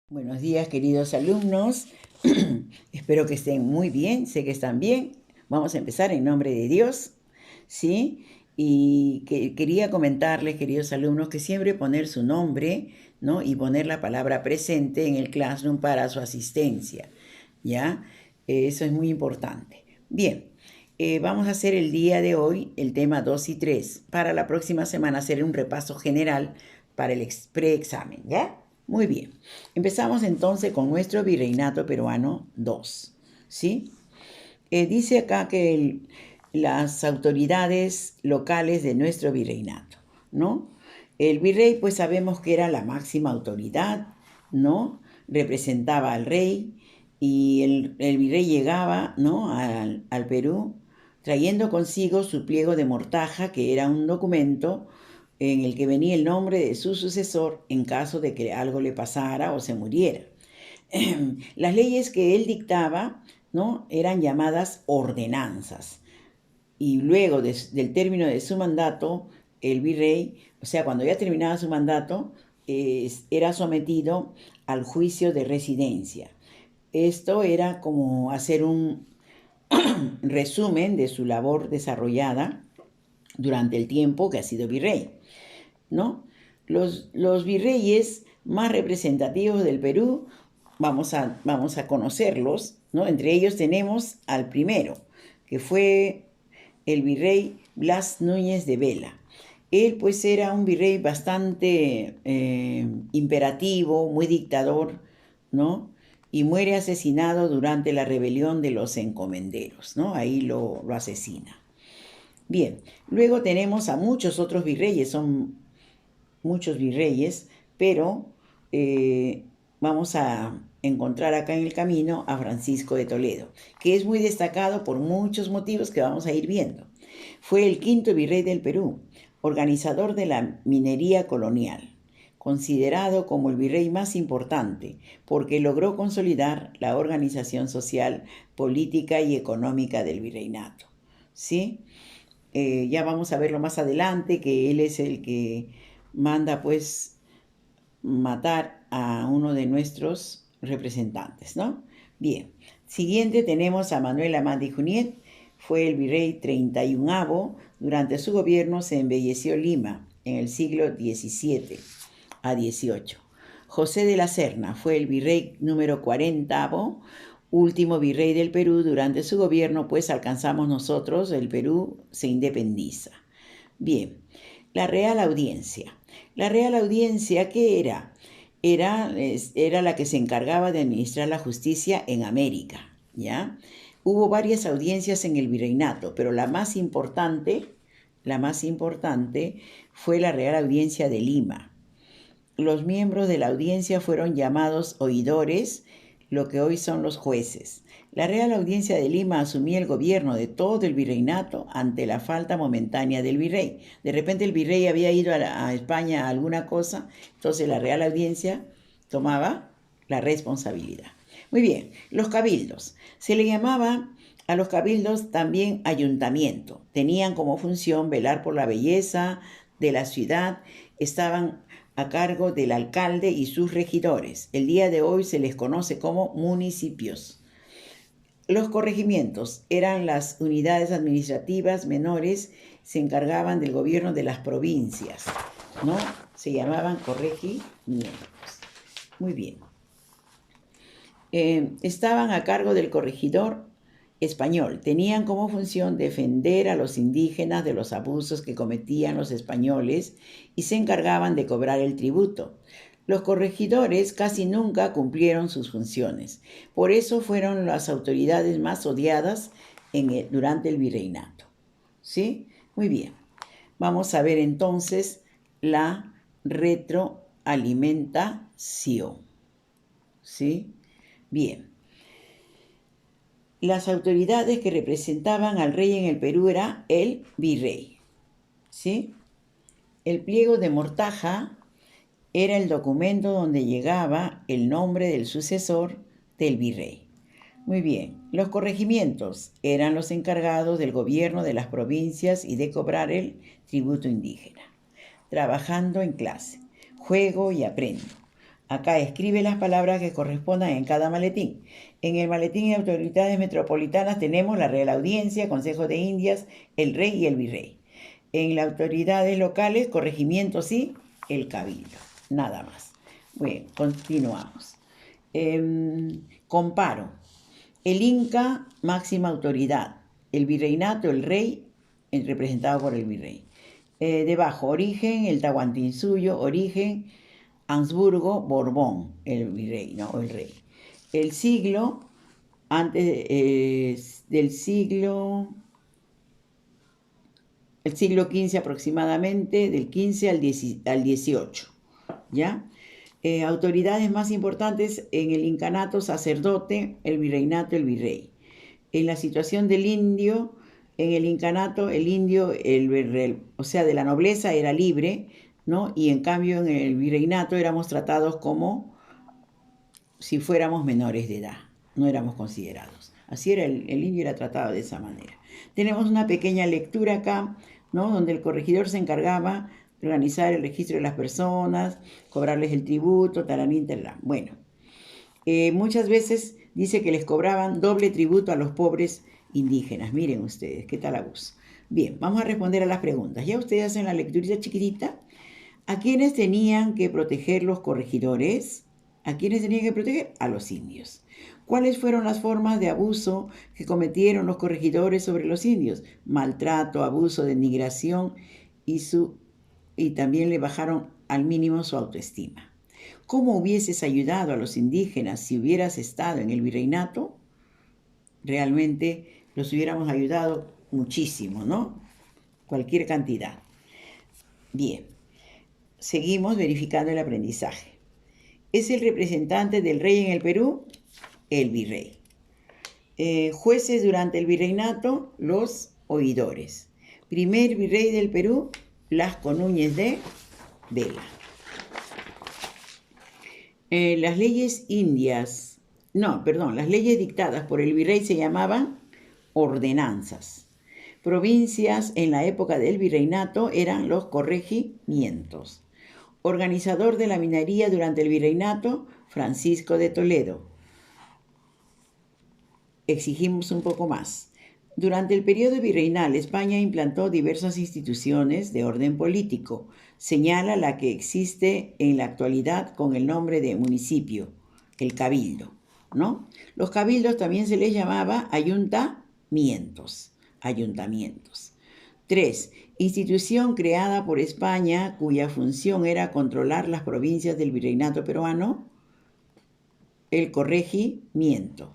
Buenos días, queridos alumnos. Espero que estén muy bien, sé que están bien. Vamos a empezar en nombre de Dios, ¿sí? Y quería comentarles, queridos alumnos, que siempre poner su nombre, ¿no? Y poner la palabra presente en el Classroom para su asistencia, ¿ya? Eso es muy importante. Bien, vamos a hacer el día de hoy el tema 2 y 3. Para la próxima semana hacer un repaso general para el preexamen, ¿ya? Muy bien. Empezamos entonces con nuestro virreinato peruano 2, ¿sí? Dice acá que las autoridades locales de nuestro virreinato, ¿no? El virrey, pues sabemos que era la máxima autoridad, ¿no? Representaba al rey y el virrey llegaba, ¿no? al Perú trayendo consigo su pliego de mortaja, que era un documento en el que venía el nombre de su sucesor en caso de que algo le pasara o se muriera. Las leyes que él dictaba, ¿no? Eran llamadas ordenanzas. Y luego del término de su mandato, el virrey, o sea, cuando ya terminaba su mandato, era sometido al juicio de residencia. Esto era como hacer un resumen de su labor desarrollada durante el tiempo que ha sido virrey, ¿no? Los virreyes más representativos del Perú, vamos a conocerlos, ¿no? Entre ellos tenemos al primero, que fue el virrey Blas Núñez de Vela. Él pues era un virrey bastante imperativo, muy dictador, ¿no? Y muere asesinado durante la rebelión de los encomenderos, ¿no? Ahí lo asesina. Bien, luego tenemos a muchos otros virreyes, son muchos virreyes, pero vamos a encontrar acá en el camino a Francisco de Toledo, que es muy destacado por muchos motivos que vamos a ir viendo. Fue el quinto virrey del Perú, organizador de la minería colonial, considerado como el virrey más importante porque logró consolidar la organización social, política y económica del virreinato. ¿Sí? Ya vamos a verlo más adelante, que él es el que manda pues matar a uno de nuestros representantes, ¿no? Bien, siguiente tenemos a Manuel Amat y Juniet, fue el virrey 31º, durante su gobierno se embelleció Lima en el siglo XVII a XVIII. José de la Serna fue el virrey número 40º, último virrey del Perú. Durante su gobierno, pues alcanzamos nosotros, el Perú se independiza. Bien, la Real Audiencia. La Real Audiencia, ¿qué era? Era la que se encargaba de administrar la justicia en América, ¿ya? Hubo varias audiencias en el virreinato, pero la más importante fue la Real Audiencia de Lima. Los miembros de la audiencia fueron llamados oidores, lo que hoy son los jueces. La Real Audiencia de Lima asumía el gobierno de todo el virreinato ante la falta momentánea del virrey. De repente el virrey había ido a España a alguna cosa, entonces la Real Audiencia tomaba la responsabilidad. Muy bien, los cabildos. Se le llamaba a los cabildos también ayuntamiento. Tenían como función velar por la belleza de la ciudad, estaban a cargo del alcalde y sus regidores. El día de hoy se les conoce como municipios. Los corregimientos eran las unidades administrativas menores, se encargaban del gobierno de las provincias, ¿no? Se llamaban corregimientos. Muy bien. Estaban a cargo del corregidor español. Tenían como función defender a los indígenas de los abusos que cometían los españoles y se encargaban de cobrar el tributo. Los corregidores casi nunca cumplieron sus funciones. Por eso fueron las autoridades más odiadas durante el virreinato. ¿Sí? Muy bien. Vamos a ver entonces la retroalimentación. ¿Sí? Bien. Las autoridades que representaban al rey en el Perú era el virrey, ¿sí? El pliego de mortaja era el documento donde llegaba el nombre del sucesor del virrey. Muy bien, los corregimientos eran los encargados del gobierno de las provincias y de cobrar el tributo indígena. Trabajando en clase, juego y aprendo. Acá escribe las palabras que correspondan en cada maletín. En el maletín de autoridades metropolitanas tenemos la Real Audiencia, Consejo de Indias, el Rey y el Virrey. En las autoridades locales, corregimientos y el Cabildo. Nada más. Bueno, continuamos. Comparo. El Inca, máxima autoridad. El virreinato, el rey, representado por el virrey. Debajo, origen, el Tahuantinsuyo, origen, Habsburgo, Borbón, el virrey, ¿no? O el rey. El siglo, antes del siglo, el siglo XV aproximadamente, del XV al XVIII, ¿ya? Autoridades más importantes en el incanato, sacerdote, el virreinato, el virrey. En la situación del indio, en el incanato, el indio, o sea, de la nobleza era libre, ¿no? Y en cambio en el virreinato éramos tratados como si fuéramos menores de edad, no éramos considerados. Así era, el indio era tratado de esa manera. Tenemos una pequeña lectura acá, ¿no? Donde el corregidor se encargaba de organizar el registro de las personas, cobrarles el tributo, talarín, talán. Bueno, muchas veces dice que les cobraban doble tributo a los pobres indígenas. Miren ustedes, qué tal abuso. Bien, vamos a responder a las preguntas. Ya ustedes hacen la lecturita chiquitita. ¿A quiénes tenían que proteger los corregidores? ¿A quiénes tenían que proteger? A los indios. ¿Cuáles fueron las formas de abuso que cometieron los corregidores sobre los indios? Maltrato, abuso, denigración y también le bajaron al mínimo su autoestima. ¿Cómo hubieses ayudado a los indígenas si hubieras estado en el virreinato? Realmente los hubiéramos ayudado muchísimo, ¿no? Cualquier cantidad. Bien, seguimos verificando el aprendizaje. ¿Es el representante del rey en el Perú? El virrey. Jueces durante el virreinato, los oidores. Primer virrey del Perú, Blasco Núñez de Vela. Las leyes las leyes dictadas por el virrey se llamaban ordenanzas. Provincias en la época del virreinato eran los corregimientos. Organizador de la minería durante el virreinato, Francisco de Toledo. Exigimos un poco más. Durante el periodo virreinal, España implantó diversas instituciones de orden político. Señala la que existe en la actualidad con el nombre de municipio, el cabildo, ¿no? Los cabildos también se les llamaba ayuntamientos. 3. Institución creada por España cuya función era controlar las provincias del virreinato peruano, el corregimiento.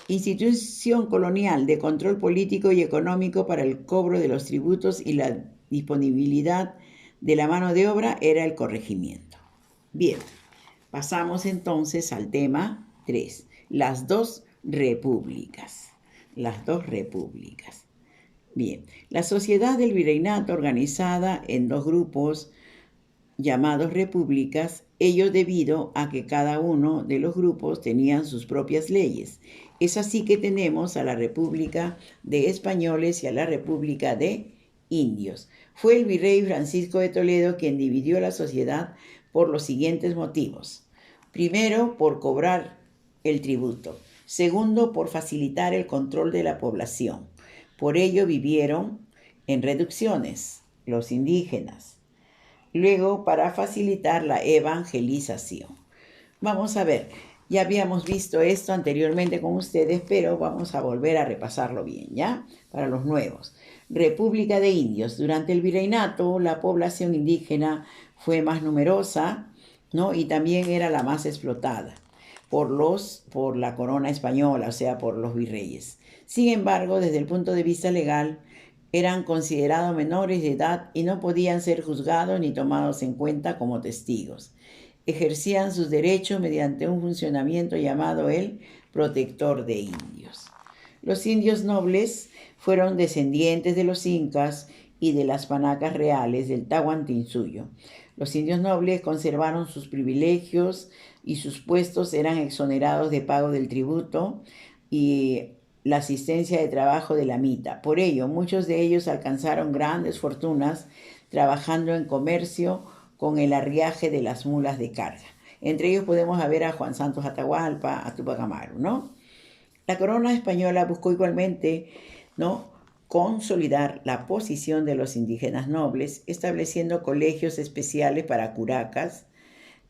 Institución colonial de control político y económico para el cobro de los tributos y la disponibilidad de la mano de obra era el corregimiento. Bien, pasamos entonces al tema 3, las dos repúblicas. Bien, la sociedad del virreinato organizada en dos grupos llamados repúblicas, ello debido a que cada uno de los grupos tenían sus propias leyes. Es así que tenemos a la República de Españoles y a la República de Indios. Fue el virrey Francisco de Toledo quien dividió la sociedad por los siguientes motivos. Primero, por cobrar el tributo. Segundo, por facilitar el control de la población. Por ello vivieron en reducciones los indígenas. Luego, para facilitar la evangelización. Vamos a ver, ya habíamos visto esto anteriormente con ustedes, pero vamos a volver a repasarlo bien, ¿ya? Para los nuevos. República de Indios. Durante el virreinato, la población indígena fue más numerosa, ¿no? Y también era la más explotada por la corona española, o sea, por los virreyes. Sin embargo, desde el punto de vista legal, eran considerados menores de edad y no podían ser juzgados ni tomados en cuenta como testigos. Ejercían sus derechos mediante un funcionamiento llamado el protector de indios. Los indios nobles fueron descendientes de los incas y de las panacas reales del Tahuantinsuyo. Los indios nobles conservaron sus privilegios y sus puestos eran exonerados de pago del tributo y la asistencia de trabajo de la mita. Por ello, muchos de ellos alcanzaron grandes fortunas trabajando en comercio con el arriaje de las mulas de carga. Entre ellos podemos ver a Juan Santos Atahualpa, a Tupac Amaru, ¿no? La corona española buscó igualmente, ¿no?, consolidar la posición de los indígenas nobles, estableciendo colegios especiales para curacas,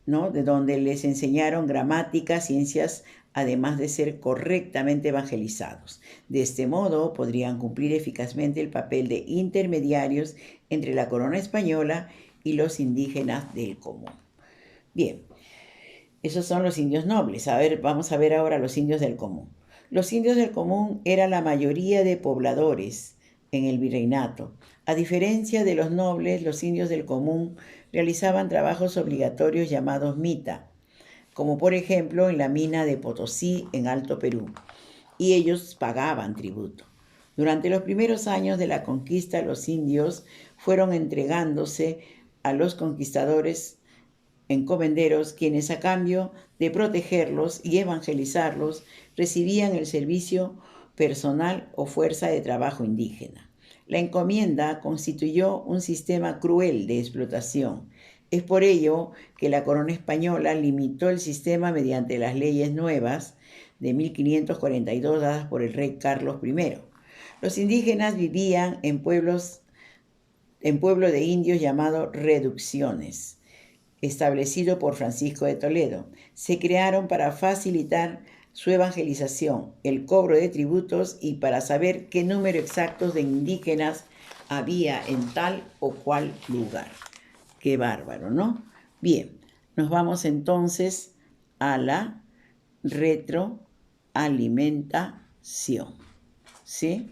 ¿no?, de donde les enseñaron gramática, ciencias, además de ser correctamente evangelizados. De este modo podrían cumplir eficazmente el papel de intermediarios entre la corona española y los indígenas del común. Bien, esos son los indios nobles. A ver, vamos a ver ahora los indios del común. Los indios del común eran la mayoría de pobladores en el virreinato. A diferencia de los nobles, los indios del común realizaban trabajos obligatorios llamados mita, como por ejemplo en la mina de Potosí en Alto Perú, y ellos pagaban tributo. Durante los primeros años de la conquista, los indios fueron entregándose a los conquistadores encomenderos, quienes a cambio de protegerlos y evangelizarlos recibían el servicio personal o fuerza de trabajo indígena. La encomienda constituyó un sistema cruel de explotación. Es por ello que la corona española limitó el sistema mediante las leyes nuevas de 1542 dadas por el rey Carlos I. Los indígenas vivían en pueblo de indios llamados reducciones, establecido por Francisco de Toledo. Se crearon para facilitar su evangelización, el cobro de tributos y para saber qué número exacto de indígenas había en tal o cual lugar. Qué bárbaro, ¿no? Bien, nos vamos entonces a la retroalimentación, ¿sí?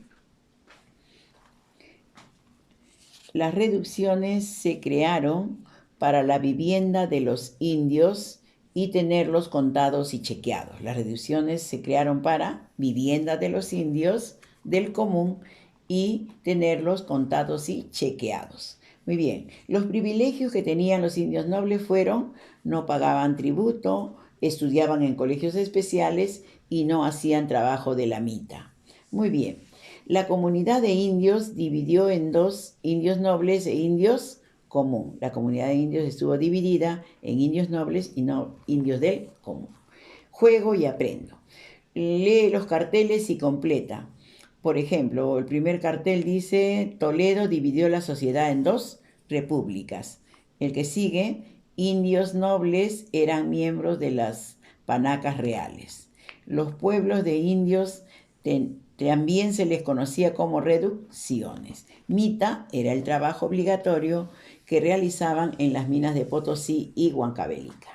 Las reducciones se crearon para la vivienda de los indios y tenerlos contados y chequeados. Las reducciones se crearon para vivienda de los indios del común y tenerlos contados y chequeados. Muy bien, los privilegios que tenían los indios nobles fueron: no pagaban tributo, estudiaban en colegios especiales y no hacían trabajo de la mita. Muy bien, la comunidad de indios dividió en dos: indios nobles e indios común. La comunidad de indios estuvo dividida en indios nobles y no indios del común. Juego y aprendo. Lee los carteles y completa. Por ejemplo, el primer cartel dice: Toledo dividió la sociedad en dos repúblicas. El que sigue: indios nobles eran miembros de las panacas reales. Los pueblos de indios también se les conocía como reducciones. Mita era el trabajo obligatorio que realizaban en las minas de Potosí y Huancavelica.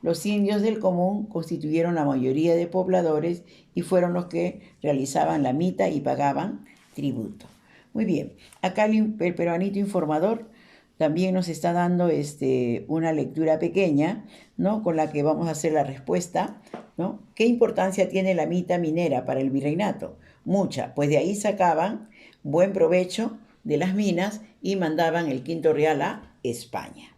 Los indios del común constituyeron la mayoría de pobladores y fueron los que realizaban la mita y pagaban tributo. Muy bien, acá el peruanito informador también nos está dando una lectura pequeña, ¿no?, con la que vamos a hacer la respuesta, ¿no? ¿Qué importancia tiene la mita minera para el virreinato? Mucha, pues de ahí sacaban buen provecho de las minas y mandaban el quinto real a España.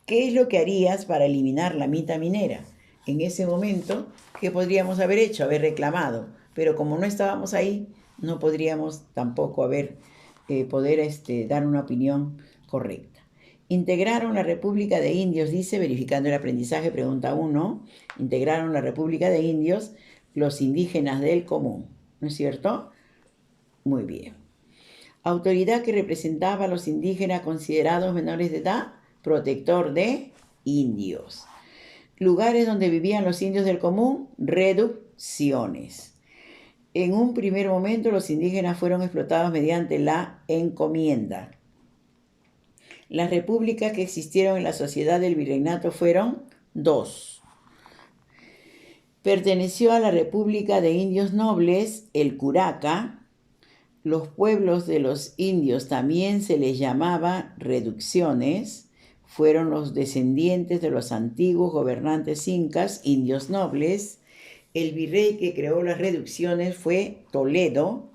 ¿Qué es lo que harías para eliminar la mita minera? En ese momento, ¿qué podríamos haber hecho? Haber reclamado, pero como no estábamos ahí, no podríamos tampoco dar una opinión correcta. Integraron la República de Indios, dice, verificando el aprendizaje, pregunta 1. Integraron la República de Indios los indígenas del común, ¿no es cierto? Muy bien. Autoridad que representaba a los indígenas considerados menores de edad: protector de indios. Lugares donde vivían los indios del común: reducciones. En un primer momento los indígenas fueron explotados mediante la encomienda. Las repúblicas que existieron en la sociedad del virreinato fueron 2. Perteneció a la República de Indios Nobles el Curaca. Los pueblos de los indios también se les llamaba reducciones. Fueron los descendientes de los antiguos gobernantes incas, indios nobles. El virrey que creó las reducciones fue Toledo.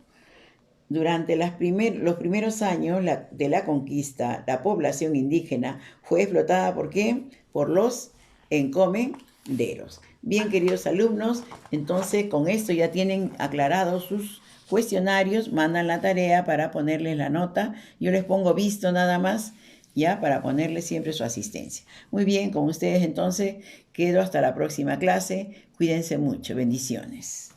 Durante los primeros años de la conquista, la población indígena fue explotada ¿por qué? Por los encomenderos. Bien, queridos alumnos, entonces con esto ya tienen aclarados sus cuestionarios, mandan la tarea para ponerles la nota. Yo les pongo visto nada más ¿ya? Para ponerle siempre su asistencia. Muy bien, con ustedes entonces quedo hasta la próxima clase. Cuídense mucho. Bendiciones.